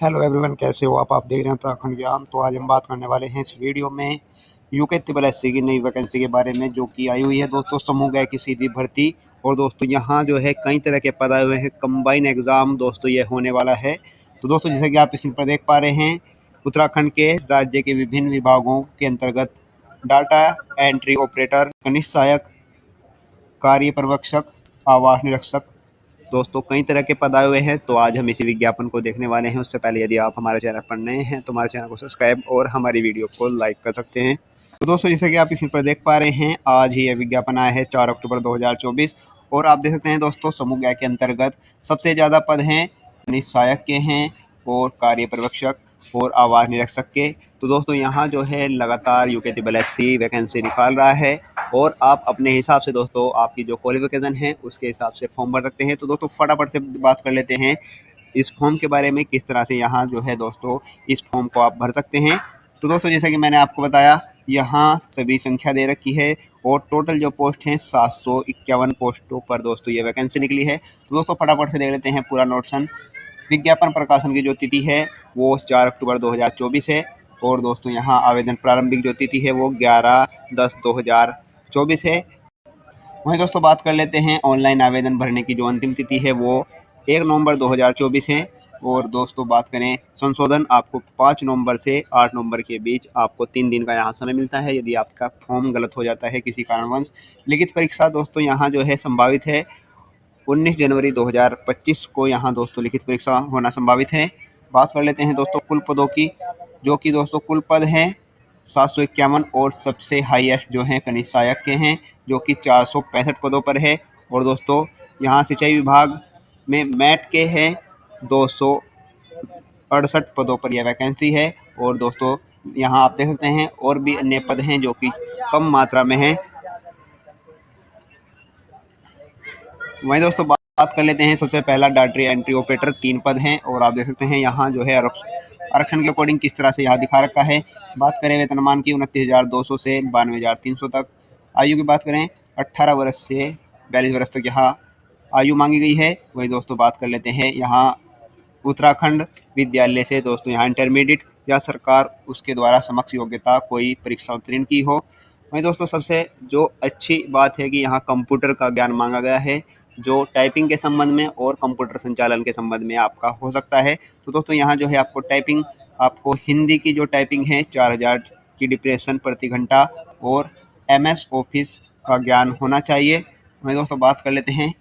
Hello everyone, कैसे हो आप देख रहे हैं उत्तराखंड ज्ञान। तो आज हम बात करने वाले हैं इस वीडियो में यूके ट्रिपल एससी की नई वैकेंसी के बारे में, जो कि आई हुई है दोस्तों समूह गाय की सीधी भर्ती। और दोस्तों यहाँ जो है कई तरह के पद आए हुए हैं। कंबाइन एग्जाम दोस्तों ये होने वाला है। तो दोस्तों जैसे कि आप स्क्रीन पर देख पा रहे हैं, उत्तराखंड के राज्य के विभिन्न विभागों के अंतर्गत डाटा एंट्री ऑपरेटर, कनिष्ठ सहायक, कार्य पर्यवेक्षक, आवास निरीक्षक, दोस्तों कई तरह के पद आए हुए हैं। तो आज हम इसी विज्ञापन को देखने वाले हैं। उससे पहले यदि आप हमारे चैनल पर नए हैं तो हमारे चैनल को सब्सक्राइब और हमारी वीडियो को लाइक कर सकते हैं। तो दोस्तों जैसे कि आप इस पर देख पा रहे हैं, आज ही यह विज्ञापन आया है 4 अक्टूबर 2024। और आप देख सकते हैं दोस्तों समूह गाय के अंतर्गत सबसे ज़्यादा पद हैं खनिज सहायक के हैं और कार्य पर्यवेक्षक और आवास निरीक्षक के। तो दोस्तों यहाँ जो है लगातार यूके ट्रिपल एससी वैकेंसी निकाल रहा है और आप अपने हिसाब से दोस्तों आपकी जो क्वालिफिकेशन है उसके हिसाब से फॉर्म भर सकते हैं। तो दोस्तों फटाफट से बात कर लेते हैं इस फॉर्म के बारे में, किस तरह से यहाँ जो है दोस्तों इस फॉर्म को आप भर सकते हैं। तो दोस्तों जैसा कि मैंने आपको बताया, यहाँ सभी संख्या दे रखी है और टोटल जो पोस्ट हैं 751 पोस्टों पर दोस्तों ये वैकेंसी निकली है। तो दोस्तों फटाफट से देख लेते हैं पूरा नोटिशन। विज्ञापन प्रकाशन की जो तिथि है वो 4 अक्टूबर 2024 है। और दोस्तों यहाँ आवेदन प्रारंभिक जो तिथि है वो 11/10/2024 है। वहीं दोस्तों बात कर लेते हैं ऑनलाइन आवेदन भरने की जो अंतिम तिथि है वो 1 नवंबर 2024 है। और दोस्तों बात करें संशोधन, आपको 5 नवंबर से 8 नवंबर के बीच आपको 3 दिन का यहाँ समय मिलता है यदि आपका फॉर्म गलत हो जाता है किसी कारणवश। लिखित परीक्षा दोस्तों यहाँ जो है संभावित है 19 जनवरी 2025 को यहाँ दोस्तों लिखित परीक्षा होना संभावित है। बात कर लेते हैं दोस्तों कुल पदों की, जो कि दोस्तों कुल पद हैं 751 और सबसे हाईएस्ट जो है कनिष्ठ सहायक के हैं जो कि 465 पदों पर है। और दोस्तों यहाँ सिंचाई विभाग में मैट के हैं 268 पदों पर यह वैकेंसी है। और दोस्तों यहाँ आप देख सकते हैं और भी अन्य पद हैं जो कि कम मात्रा में हैं। वहीं दोस्तों बात कर लेते हैं सबसे पहला डाटा एंट्री ऑपरेटर, 3 पद हैं। और आप देख सकते हैं यहाँ जो है आरक्षण के अकॉर्डिंग किस तरह से यहाँ दिखा रखा है। बात करें वेतनमान की 29,200 से 92,300 तक। आयु की बात करें 18 वर्ष से 42 वर्ष तक यहाँ आयु मांगी गई है। वही दोस्तों बात कर लेते हैं यहाँ उत्तराखंड विद्यालय से दोस्तों यहाँ इंटरमीडिएट या सरकार उसके द्वारा समक्ष योग्यता कोई परीक्षा उत्तीर्ण की हो। वहीं दोस्तों सबसे जो अच्छी बात है कि यहाँ कंप्यूटर का ज्ञान मांगा गया है, जो टाइपिंग के संबंध में और कंप्यूटर संचालन के संबंध में आपका हो सकता है। तो दोस्तों यहाँ जो है आपको टाइपिंग, आपको हिंदी की जो टाइपिंग है 4000 की डिप्रेशन प्रति घंटा और MS ऑफिस का ज्ञान होना चाहिए। वहीं दोस्तों बात कर लेते हैं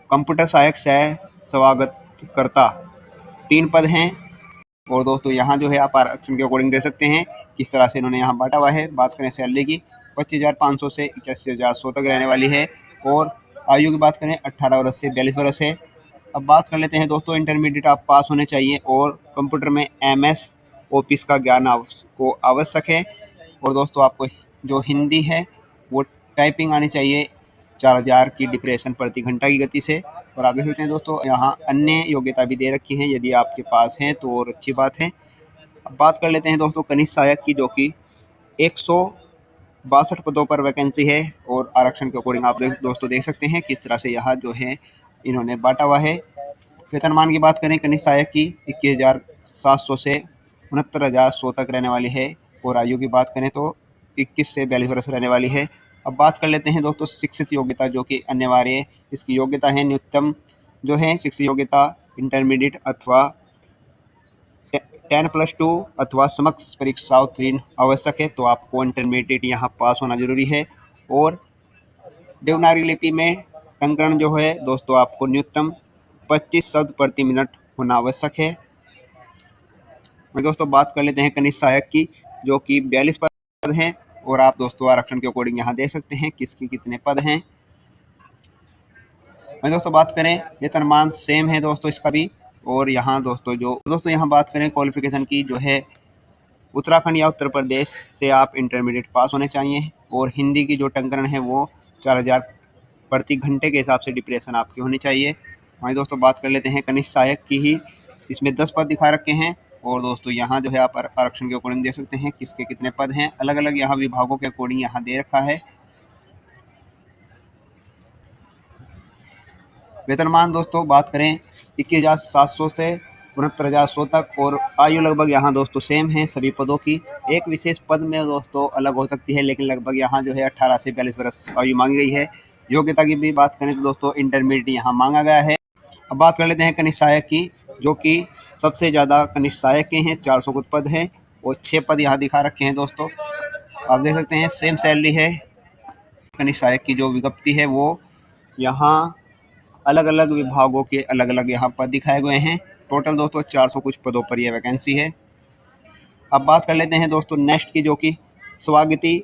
कंप्यूटर सहायक सह स्वागतकर्ता, 3 पद हैं। और दोस्तों यहाँ जो है आप आरक्षण के अकॉर्डिंग दे सकते हैं किस तरह से इन्होंने यहाँ बांटा हुआ है। बात करें सैलरी की 25,500 से 81,100 तक रहने वाली है। और आयु की बात करें 18 वर्ष से 42 वर्ष है। अब बात कर लेते हैं दोस्तों इंटरमीडिएट आप पास होने चाहिए और कंप्यूटर में MS ऑफिस का ज्ञान आपको आवश्यक है। और दोस्तों आपको जो हिंदी है वो टाइपिंग आनी चाहिए 4000 की डिप्रेशन प्रति घंटा की गति से। और आप देख सकते हैं दोस्तों यहाँ अन्य योग्यता भी दे रखी है, यदि आपके पास हैं तो और अच्छी बात है। अब बात कर लेते हैं दोस्तों कनिष्ठ सहायक की, जो कि 162 पदों पर वैकेंसी है। और आरक्षण के अकॉर्डिंग आप दोस्तों देख सकते हैं किस तरह से यहाँ जो है इन्होंने बांटा हुआ है। वेतनमान की बात करें कनिष्ठ सहायक की 21,700 से 69,100 तक रहने वाली है। और आयु की बात करें तो 21 से 42 वर्ष रहने वाली है। अब बात कर लेते हैं दोस्तों शिक्षित योग्यता, जो कि अनिवार्य है। इसकी योग्यता है न्यूनतम जो है शिक्षित योग्यता इंटरमीडिएट अथवा 10+2 अथवा समक्ष परीक्षा उत्तीर्ण आवश्यक है। तो आपको इंटरमीडिएट यहाँ पास होना जरूरी है। और देवनागरी लिपि में टंकण जो है दोस्तों आपको न्यूनतम 25 शब्द प्रति मिनट होना आवश्यक है। मैं दोस्तों बात कर लेते हैं कनिष्ठ सहायक की, जो कि 42 पद हैं। और आप दोस्तों आरक्षण के अकॉर्डिंग यहाँ देख सकते हैं किसके कितने पद हैं। मैं दोस्तों बात करें वेतनमान सेम है दोस्तों इसका भी। और यहाँ दोस्तों यहाँ बात करें क्वालिफिकेशन की, जो है उत्तराखंड या उत्तर प्रदेश से आप इंटरमीडिएट पास होने चाहिए। और हिंदी की जो टंकण है वो 4000 प्रति घंटे के हिसाब से डिप्रेशन आपकी होनी चाहिए। वहीं दोस्तों बात कर लेते हैं कनिष्ठ सहायक की ही, इसमें 10 पद दिखा रखे हैं। और दोस्तों यहाँ जो है आप आरक्षण के अकॉर्डिंग देख सकते हैं किसके कितने पद हैं, अलग अलग यहाँ विभागों के अकॉर्डिंग यहाँ दे रखा है। वेतनमान दोस्तों बात करें 21,700 से 69,100 तक, और आयु लगभग यहाँ दोस्तों सेम है सभी पदों की। एक विशेष पद में दोस्तों अलग हो सकती है, लेकिन लगभग यहाँ जो है 18 से 42 वर्ष आयु मांगी गई है। योग्यता की भी बात करें तो दोस्तों इंटरमीडिएट यहाँ मांगा गया है। अब बात कर लेते हैं कनिष्ठ सहायक की, जो कि सबसे ज़्यादा कनिष्ठ सहायक के हैं, 400 कुछ पद हैं और 6 पद यहाँ दिखा रखे हैं दोस्तों। आप देख सकते हैं सेम सैलरी है। कनिष्ठ सहायक की जो विज्ञप्ति है वो यहाँ अलग अलग विभागों के अलग अलग यहाँ पद दिखाए गए हैं। टोटल दोस्तों 400 कुछ पदों पर यह वैकेंसी है। अब बात कर लेते हैं दोस्तों नेक्स्ट की, जो कि स्वागती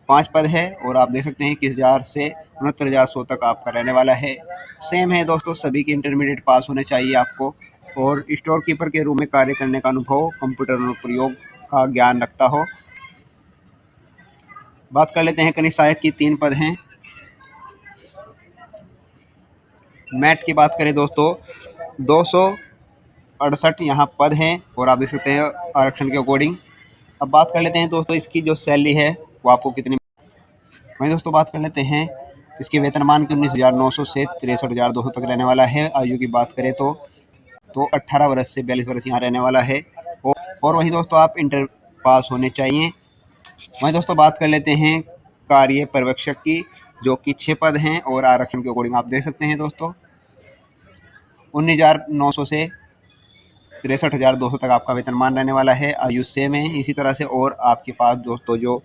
5 पद है, और आप देख सकते हैं 21,000 से 69,100 तक आपका रहने वाला है। सेम है दोस्तों, सभी की इंटरमीडिएट पास होने चाहिए आपको, और स्टोर कीपर के रूप में कार्य करने का अनुभव, कंप्यूटर अनुप्रयोग का ज्ञान रखता हो। बात कर लेते हैं कनिष्ठ सहायक की 3 पद हैं। मैट की बात करें दोस्तों 268 यहाँ पद हैं, और आप देख सकते हैं आरक्षण के अकॉर्डिंग। अब बात कर लेते हैं दोस्तों इसकी जो सैलरी है वो आपको कितनी। वहीं दोस्तों बात कर लेते हैं इसके वेतनमान की 19,900 से 63,200 तक रहने वाला है। आयु की बात करें तो 18 वर्ष से 42 वर्ष यहाँ रहने वाला है, और वहीं दोस्तों आप इंटर पास होने चाहिए। वहीं दोस्तों बात कर लेते हैं कार्य पर्यवेक्षक की, जो कि 6 पद हैं, और आरक्षण के अकॉर्डिंग आप देख सकते हैं दोस्तों 19,900 से 63,200 तक आपका वेतनमान रहने वाला है। आयु सेम है इसी तरह से, और आपके पास दोस्तों जो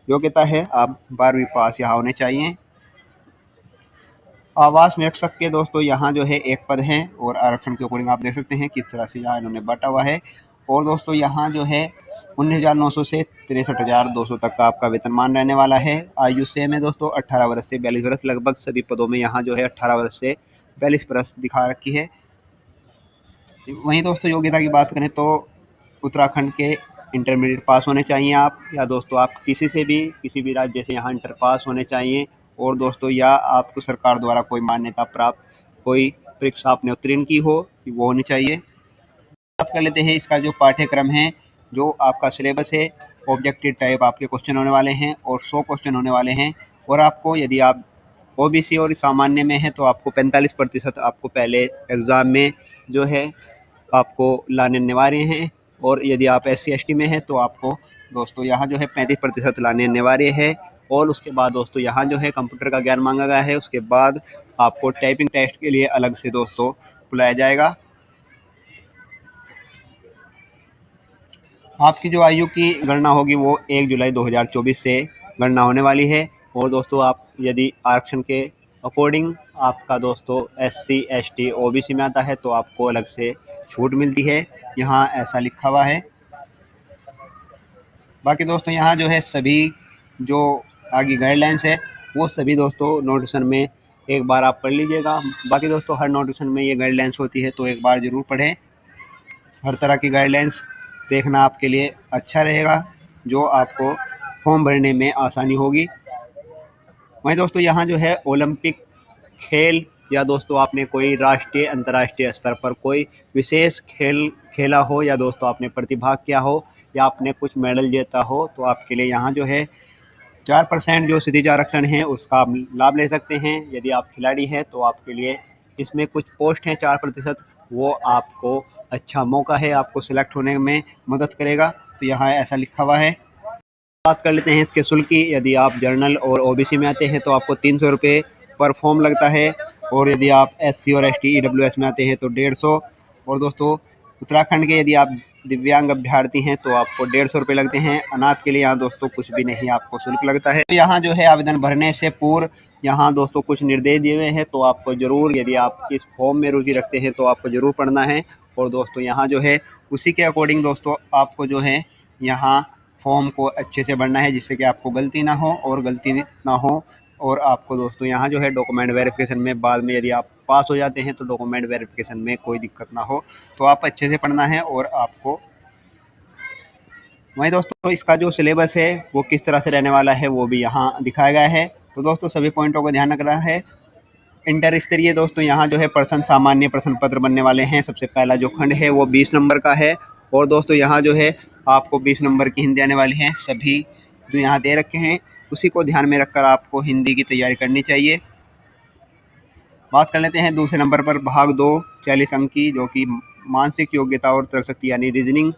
योग्यता है आप 12वीं पास यहाँ होने चाहिए। आवास निरीक्षक के दोस्तों यहाँ जो है 1 पद है, और आरक्षण के अकॉर्डिंग आप देख सकते हैं किस तरह से यहाँ इन्होंने बांटा हुआ है। और दोस्तों यहाँ जो है 19,900 से 63,200 तक का आपका वेतनमान रहने वाला है। आयु सेम है दोस्तों 18 वर्ष से 42 वर्ष, लगभग सभी पदों में यहाँ जो है 18 वर्ष से 42 वर्ष दिखा रखी है। वहीं दोस्तों योग्यता की बात करें तो उत्तराखंड के इंटरमीडिएट पास होने चाहिए आप, या दोस्तों आप किसी भी राज्य से यहाँ इंटर पास होने चाहिए, और दोस्तों या आपको सरकार द्वारा कोई मान्यता प्राप्त कोई परीक्षा आपने उत्तीर्ण की हो वो होनी चाहिए। बात कर लेते हैं इसका जो पाठ्यक्रम है, जो आपका सिलेबस है। ऑब्जेक्टिव टाइप आपके क्वेश्चन होने वाले हैं, और 100 क्वेश्चन होने वाले हैं, और आपको यदि आप ओबीसी और सामान्य में है तो आपको 45% आपको पहले एग्ज़ाम में जो है आपको लाने अनिवार्य हैं, और यदि आप SC/ST में हैं तो आपको दोस्तों यहाँ जो है 35% लाने अनिवार्य है। और उसके बाद दोस्तों यहाँ जो है कंप्यूटर का ज्ञान मांगा गया है। उसके बाद आपको टाइपिंग टेस्ट के लिए अलग से दोस्तों बुलाया जाएगा। आपकी जो आयु की गणना होगी वो 1 जुलाई 2024 से गणना होने वाली है। और दोस्तों आप यदि आरक्षण के अकॉर्डिंग आपका दोस्तों SC/ST OBC में आता है तो आपको अलग से छूट मिलती है, यहाँ ऐसा लिखा हुआ है। बाकी दोस्तों यहाँ जो है सभी जो आगे गाइडलाइंस है वो सभी दोस्तों नोटिफिकेशन में एक बार आप पढ़ लीजिएगा। बाकी दोस्तों हर नोटिफिकेशन में ये गाइडलाइंस होती है तो एक बार ज़रूर पढ़ें। हर तरह की गाइडलाइंस देखना आपके लिए अच्छा रहेगा, जो आपको फॉर्म भरने में आसानी होगी। वहीं दोस्तों यहाँ जो है ओलंपिक खेल, या दोस्तों आपने कोई राष्ट्रीय अंतर्राष्ट्रीय स्तर पर कोई विशेष खेल खेला हो, या दोस्तों आपने प्रतिभाग किया हो, या आपने कुछ मेडल जीता हो, तो आपके लिए यहाँ जो है 4% जो क्षितिज आरक्षण है उसका आप लाभ ले सकते हैं। यदि आप खिलाड़ी हैं तो आपके लिए इसमें कुछ पोस्ट हैं 4%, वो आपको अच्छा मौका है, आपको सिलेक्ट होने में मदद करेगा। तो यहाँ ऐसा लिखा हुआ है। बात कर लेते हैं इसके शुल्क की। यदि आप जर्नल और OBC में आते हैं तो आपको 300 रुपये पर फॉर्म लगता है, और यदि आप SC और ST EWS में आते हैं तो 150। और दोस्तों उत्तराखंड के यदि आप दिव्यांग अभ्यर्थी हैं तो आपको 150 रुपये लगते हैं। अनाथ के लिए यहाँ दोस्तों कुछ भी नहीं आपको शुल्क लगता है। तो यहाँ जो है आवेदन भरने से पूर्व यहाँ दोस्तों कुछ निर्देश दिए हुए हैं, तो आपको ज़रूर, यदि आप इस फॉर्म में रुचि रखते हैं तो आपको ज़रूर पढ़ना है। और दोस्तों यहाँ जो है उसी के अकॉर्डिंग दोस्तों आपको जो है यहाँ फॉर्म को अच्छे से भरना है, जिससे कि आपको गलती ना हो, और गलती ना हो। और आपको दोस्तों यहाँ जो है डॉक्यूमेंट वेरिफिकेशन में बाद में यदि आप पास हो जाते हैं तो डॉक्यूमेंट वेरिफिकेशन में कोई दिक्कत ना हो, तो आप अच्छे से पढ़ना है। और आपको वहीं दोस्तों इसका जो सिलेबस है वो किस तरह से रहने वाला है वो भी यहाँ दिखाया गया है। तो दोस्तों सभी पॉइंटों को ध्यान रखना है। इंटर स्तरीय दोस्तों यहाँ जो है प्रश्न सामान्य प्रश्न पत्र बनने वाले हैं। सबसे पहला जो खंड है वो 20 नंबर का है, और दोस्तों यहाँ जो है आपको 20 नंबर की हिंदी आने वाली हैं। सभी जो यहाँ दे रखे हैं उसी को ध्यान में रखकर आपको हिंदी की तैयारी करनी चाहिए। बात कर लेते हैं दूसरे नंबर पर भाग 2 40 अंक की, जो कि मानसिक योग्यता और तर्क शक्ति यानी रीजनिंग,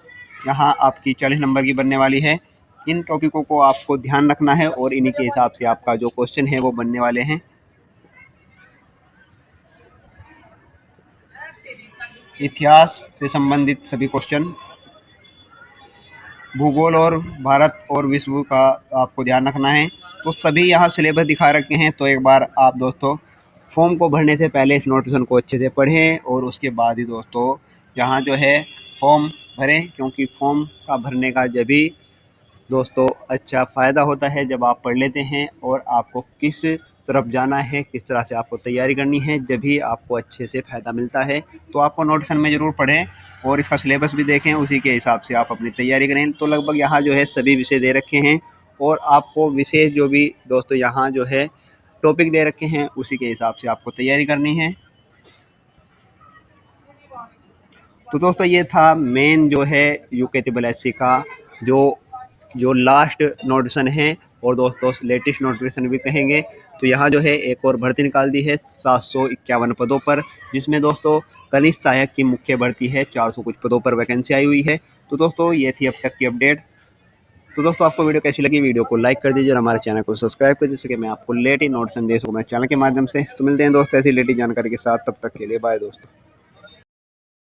यहाँ आपकी 40 नंबर की बनने वाली है। इन टॉपिकों को आपको ध्यान रखना है और इन्हीं के हिसाब से आपका जो क्वेश्चन है वो बनने वाले हैं। इतिहास से संबंधित सभी क्वेश्चन, भूगोल और भारत और विश्व का आपको ध्यान रखना है। तो सभी यहाँ सिलेबस दिखा रखे हैं, तो एक बार आप दोस्तों फॉर्म को भरने से पहले इस नोटिफिकेशन को अच्छे से पढ़ें और उसके बाद ही दोस्तों यहाँ जो है फॉर्म भरें, क्योंकि फॉर्म का भरने का जब भी दोस्तों अच्छा फ़ायदा होता है जब आप पढ़ लेते हैं और आपको किस तरफ जाना है, किस तरह से आपको तैयारी करनी है, जब भी आपको अच्छे से फ़ायदा मिलता है। तो आपको नोटिफिकेशन में ज़रूर पढ़ें और इसका सिलेबस भी देखें, उसी के हिसाब से आप अपनी तैयारी करें। तो लगभग यहाँ जो है सभी विषय दे रखे हैं और आपको विशेष जो भी दोस्तों यहाँ जो है टॉपिक दे रखे हैं उसी के हिसाब से आपको तैयारी करनी है। तो दोस्तों ये था मेन जो है यूके ट्रिपल एससी का जो लास्ट नोटिफिकेशन है और दोस्तों लेटेस्ट नोटिफिकेशन भी कहेंगे। तो यहाँ जो है एक और भर्ती निकाल दी है 751 पदों पर, जिसमें दोस्तों कनिष्ठ सहायक की मुख्य भर्ती है, 400 कुछ पदों पर वैकेंसी आई हुई है। तो दोस्तों ये थी अब तक की अपडेट। तो दोस्तों आपको वीडियो कैसी लगी, वीडियो को लाइक कर दीजिए और हमारे चैनल को सब्सक्राइब कर दीजिए, जिससे कि मैं आपको लेटेस्ट नोटिफिकेशन दे सकूँ मेरे चैनल के माध्यम से। तो मिलते हैं दोस्तों ऐसी लेटेस्ट जानकारी के साथ, तब तक के लिए बाय दोस्तों।